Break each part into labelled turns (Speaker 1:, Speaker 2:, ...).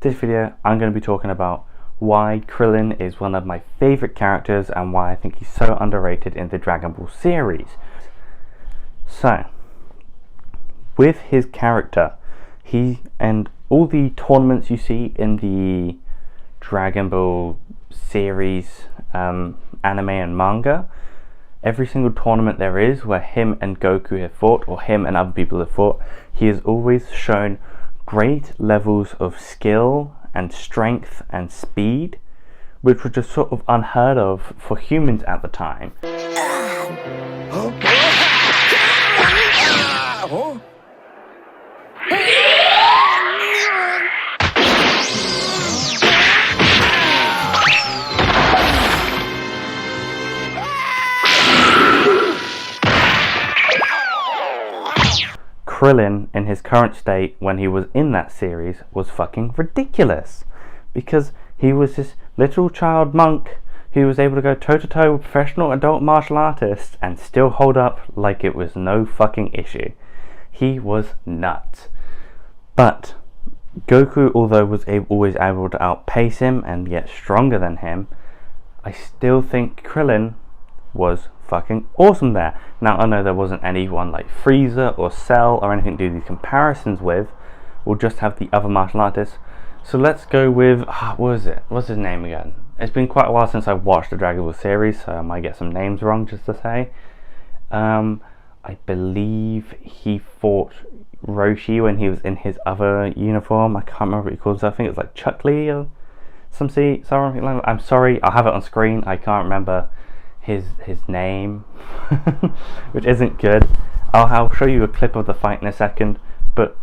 Speaker 1: This video I'm going to be talking about why Krillin is one of my favourite characters and why I think he's so underrated in the Dragon Ball series. So, with his character, he and all the tournaments you see in the Dragon Ball series, anime and manga, every single tournament there is where him and Goku have fought, or him and other people have fought, he has always shown great levels of skill and strength and speed, which were just sort of unheard of for humans at the time. Krillin, in his current state when he was in that series, was fucking ridiculous, because he was this little child monk who was able to go toe to toe with professional adult martial artists and still hold up like it was no fucking issue. He was nuts. But Goku, although was always able to outpace him and get stronger than him, I still think Krillin was fucking awesome there. Now, I know there wasn't anyone like Frieza or Cell or anything to do these comparisons with. We'll just have the other martial artists. So let's go with, what's his name again? It's been quite a while since I've watched the Dragon Ball series, so I might get some names wrong just to say. I believe he fought Roshi when he was in his other uniform. I can't remember what he calls it. I think it was like Chuck Lee or something. I'm sorry, I'll have it on screen. I can't remember his name, which isn't good. I'll show you a clip of the fight in a second. But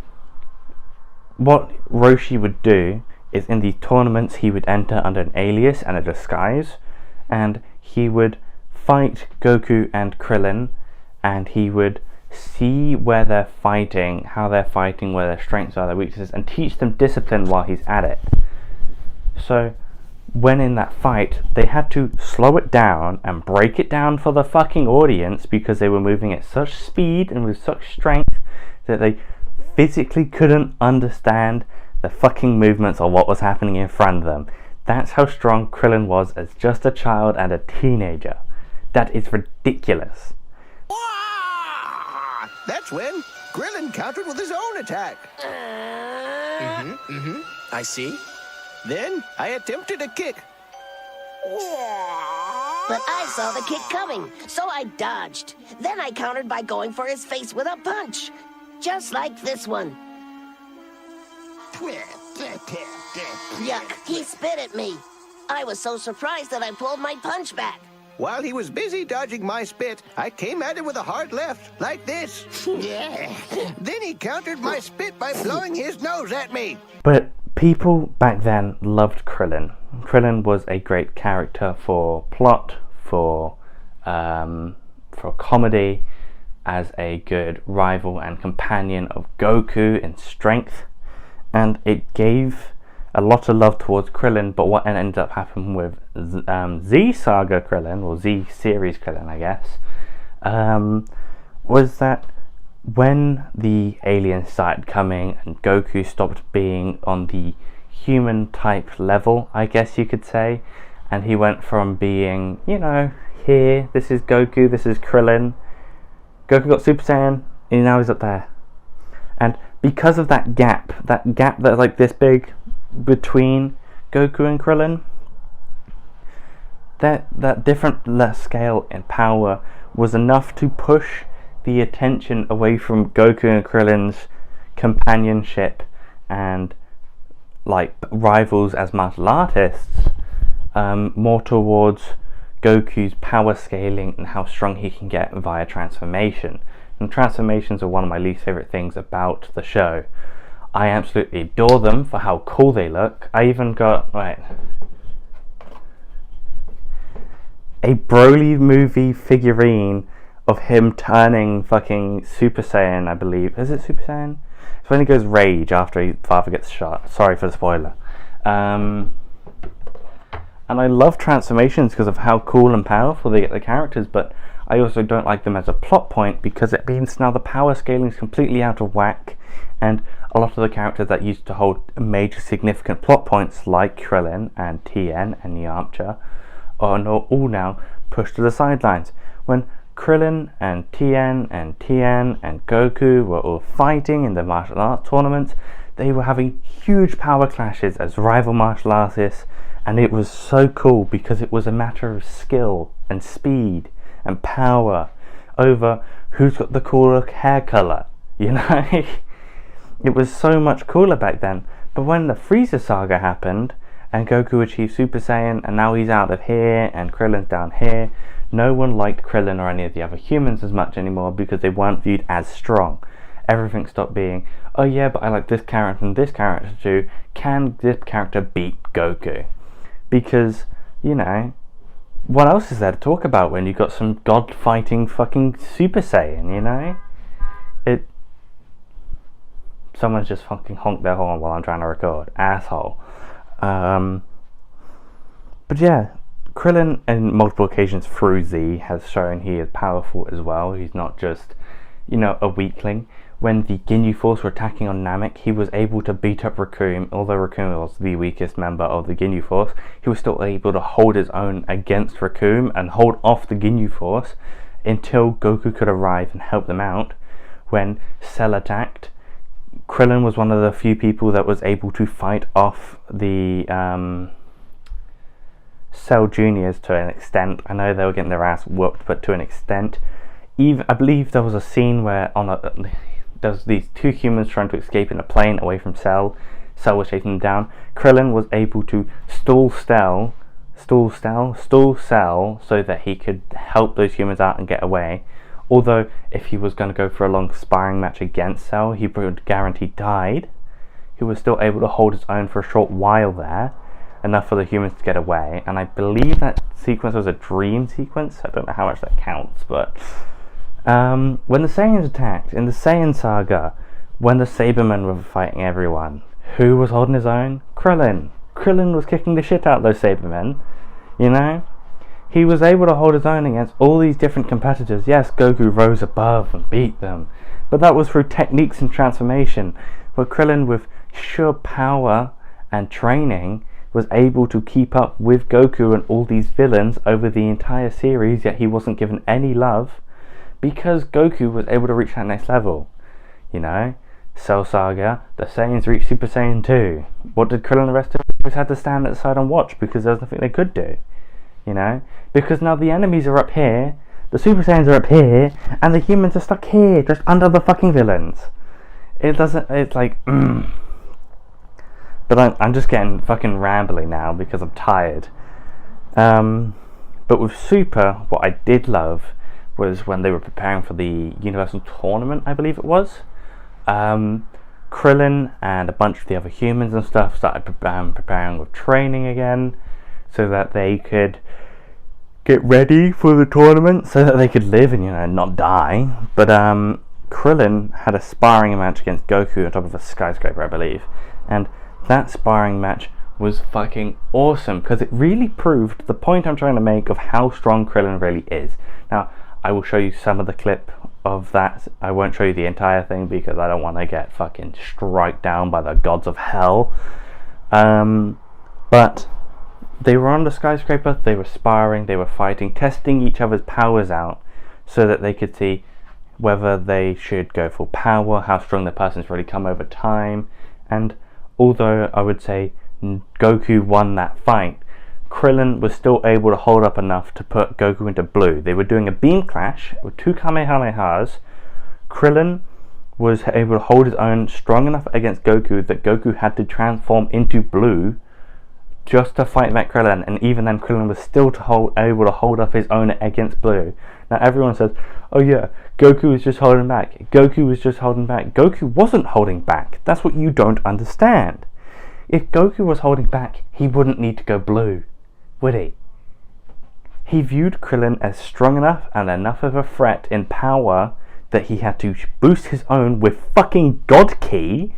Speaker 1: what Roshi would do is, in these tournaments he would enter under an alias and a disguise, and he would fight Goku and Krillin, and he would see where they're fighting, how they're fighting, where their strengths are, their weaknesses, and teach them discipline while he's at it. So when in that fight, they had to slow it down and break it down for the fucking audience, because they were moving at such speed and with such strength that they physically couldn't understand the fucking movements or what was happening in front of them. That's how strong Krillin was as just a child and a teenager. That is ridiculous.
Speaker 2: That's when Krillin countered with his own attack. I see. Then I attempted a kick.
Speaker 3: But I saw the kick coming, so I dodged. Then I countered by going for his face with a punch. Just like this one. Yuck, he spit at me. I was so surprised that I pulled my punch back.
Speaker 2: While he was busy dodging my spit, I came at him with a hard left, like this. Then he countered my spit by blowing his nose at me.
Speaker 1: But people back then loved Krillin. Krillin was a great character for plot, for comedy, as a good rival and companion of Goku in strength, and it gave a lot of love towards Krillin. But what ended up happening with Z Saga Krillin, or Z Series Krillin, I guess, was that when the aliens started coming and Goku stopped being on the human type level, I guess you could say, and he went from being, you know, here, this is Goku, this is Krillin. Goku got Super Saiyan, and now he's up there. And because of that gap that's like this big between Goku and Krillin, that different scale in power was enough to push the attention away from Goku and Krillin's companionship and like rivals as martial artists, more towards Goku's power scaling and how strong he can get via transformation. And transformations are one of my least favorite things about the show. I absolutely adore them for how cool they look. I even got a Broly movie figurine of him turning fucking Super Saiyan, I believe. Is it Super Saiyan? It's when he goes rage after his father gets shot. Sorry for the spoiler. And I love transformations because of how cool and powerful they get the characters, but I also don't like them as a plot point because it means now the power scaling is completely out of whack, and a lot of the characters that used to hold major significant plot points like Krillin and Tien and Yamcha are all now pushed to the sidelines. When Krillin and Tien and Goku were all fighting in the martial arts tournaments, they were having huge power clashes as rival martial artists, and it was so cool because it was a matter of skill and speed and power over who's got the cooler hair colour, you know. It was so much cooler back then. But when the Frieza saga happened and Goku achieved Super Saiyan and now he's out of here and Krillin's down here, no one liked Krillin or any of the other humans as much anymore because they weren't viewed as strong. Everything stopped being, oh yeah, but I like this character and this character too. Can this character beat Goku? Because, you know, what else is there to talk about when you've got some god-fighting fucking Super Saiyan, you know? Someone's just fucking honked their horn while I'm trying to record. Asshole. But yeah, Krillin in multiple occasions through Z has shown he is powerful as well. He's not just, you know, a weakling. When the Ginyu Force were attacking on Namek, he was able to beat up Raccoon. Although Raccoon was the weakest member of the Ginyu Force, he was still able to hold his own against Raccoon and hold off the Ginyu Force until Goku could arrive and help them out. When Cell attacked, Krillin was one of the few people that was able to fight off the Cell Juniors to an extent. I know they were getting their ass whooped, but to an extent. I believe there was a scene where there's these two humans trying to escape in a plane away from Cell. Cell was chasing them down. Krillin was able to stall Cell so that he could help those humans out and get away. Although, if he was going to go for a long sparring match against Cell, he would guarantee died. He was still able to hold his own for a short while there, enough for the humans to get away. And I believe that sequence was a dream sequence. I don't know how much that counts, but when the Saiyans attacked in the Saiyan saga, when the Sabermen were fighting everyone, who was holding his own? Krillin. Krillin was kicking the shit out of those Sabermen, you know? He was able to hold his own against all these different competitors. Yes, Goku rose above and beat them, but that was through techniques and transformation, where Krillin, with sheer power and training, was able to keep up with Goku and all these villains over the entire series, yet he wasn't given any love because Goku was able to reach that next level. You know, Cell Saga, the Saiyans reached Super Saiyan 2. What did Krillin and the rest of us had to stand at the side and watch because there was nothing they could do? You know, because now the enemies are up here, the Super Saiyans are up here, and the humans are stuck here, just under the fucking villains. It's like, But I'm just getting fucking rambly now because I'm tired. But with Super, what I did love was when they were preparing for the Universal Tournament, I believe it was. Krillin and a bunch of the other humans and stuff started preparing with training again, so that they could get ready for the tournament, so that they could live and, you know, not die. But Krillin had a sparring match against Goku on top of a skyscraper, I believe, and that sparring match was fucking awesome because it really proved the point I'm trying to make of how strong Krillin really is. Now, I will show you some of the clip of that. I won't show you the entire thing because I don't want to get fucking struck down by the gods of hell. But they were on the skyscraper, they were sparring, they were fighting, testing each other's powers out so that they could see whether they should go for power, how strong the person's really come over time. And although I would say Goku won that fight, Krillin was still able to hold up enough to put Goku into blue. They were doing a beam clash with two Kamehamehas. Krillin was able to hold his own strong enough against Goku that Goku had to transform into blue just to fight back Krillin, and even then Krillin was still able to hold up his own against blue. Now everyone says, oh yeah, Goku was just holding back. Goku was just holding back. Goku wasn't holding back. That's what you don't understand. If Goku was holding back, he wouldn't need to go blue, would he? He viewed Krillin as strong enough and enough of a threat in power that he had to boost his own with fucking God Ki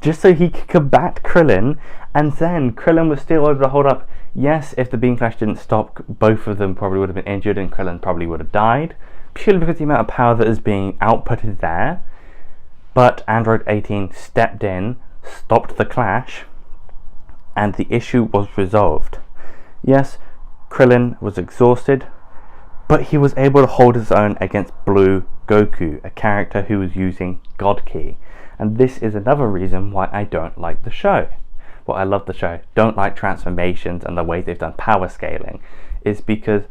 Speaker 1: just so he could combat Krillin, and then Krillin was still able to hold up. Yes, if the beam clash didn't stop, both of them probably would have been injured and Krillin probably would have died, purely because of the amount of power that is being outputted there. But Android 18 stepped in, stopped the clash, and the issue was resolved. Yes, Krillin was exhausted, but he was able to hold his own against Blue Goku, a character who was using God Ki. And this is another reason why I don't like the show. Well, I love the show, don't like transformations and the way they've done power scaling, is because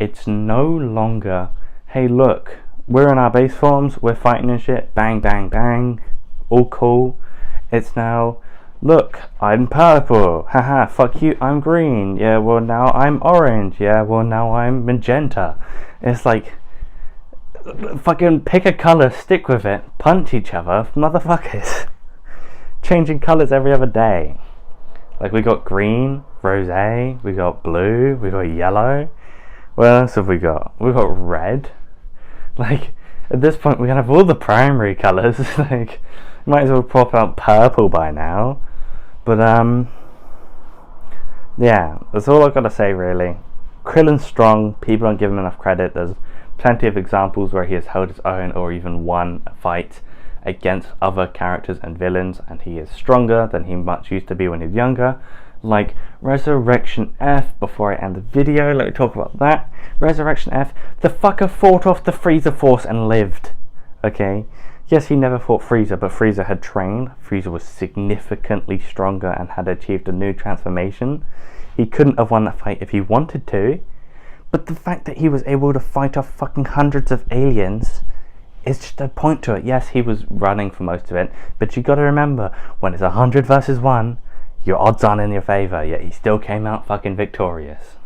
Speaker 1: it's no longer, hey look, we're in our base forms, we're fighting and shit, bang bang bang, all cool. It's now, look, I'm purple, haha, fuck you, I'm green, yeah, well now I'm orange, yeah, well now I'm magenta. It's like, fucking pick a colour, stick with it, punch each other, motherfuckers. Changing colours every other day. Like, we got green, rosé, we got blue, we got yellow. What else have we got? We got red. Like, at this point we can have all the primary colours. Like, might as well pop out purple by now. But yeah, that's all I've got to say really. Krillin's strong, people don't give him enough credit. There's plenty of examples where he has held his own or even won a fight against other characters and villains, and he is stronger than he much used to be when he was younger. Like Resurrection F, before I end the video, let me talk about that. Resurrection F, the fucker fought off the Frieza Force and lived. Okay? Yes, he never fought Frieza, but Frieza had trained. Frieza was significantly stronger and had achieved a new transformation. He couldn't have won that fight if he wanted to, but the fact that he was able to fight off fucking hundreds of aliens is just a point to it. Yes, he was running for most of it, but you got to remember, when it's 100 versus 1, your odds aren't in your favour, yet he still came out fucking victorious.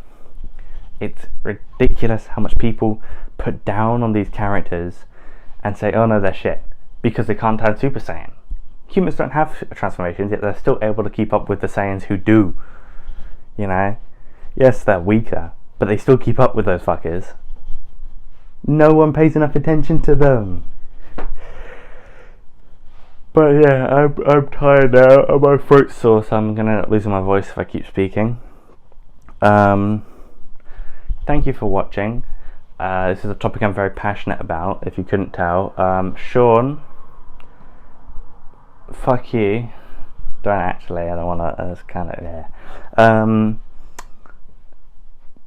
Speaker 1: It's ridiculous how much people put down on these characters and say, oh no, they're shit, because they can't turn Super Saiyan. Humans don't have transformations, yet they're still able to keep up with the Saiyans who do. You know? Yes, they're weaker, but they still keep up with those fuckers. No one pays enough attention to them. But yeah, I'm tired now, and my throat's sore, so I'm gonna end up losing my voice if I keep speaking. Thank you for watching. This is a topic I'm very passionate about, if you couldn't tell. Sean, fuck you. Don't actually, I don't wanna, it's kind of, yeah.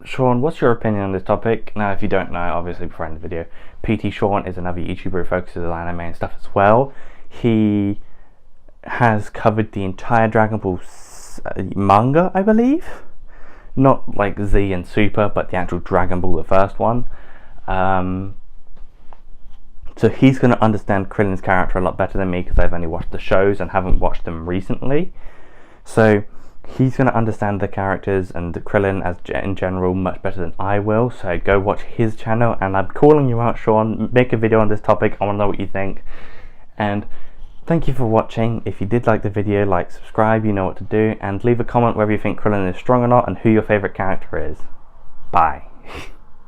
Speaker 1: Sean, what's your opinion on this topic? Now, if you don't know, obviously before I end the video, PT Sean is another YouTuber who focuses on anime and stuff as well. He has covered the entire Dragon Ball manga, I believe. Not like Z and Super, but the actual Dragon Ball, the first one. So he's going to understand Krillin's character a lot better than me, because I've only watched the shows and haven't watched them recently. So he's going to understand the characters and the Krillin as in general much better than I will. So go watch his channel, and I'm calling you out, Sean. Make a video on this topic. I want to know what you think. And thank you for watching. If you did like the video, like, subscribe, you know what to do, and leave a comment whether you think Krillin is strong or not and who your favourite character is. Bye.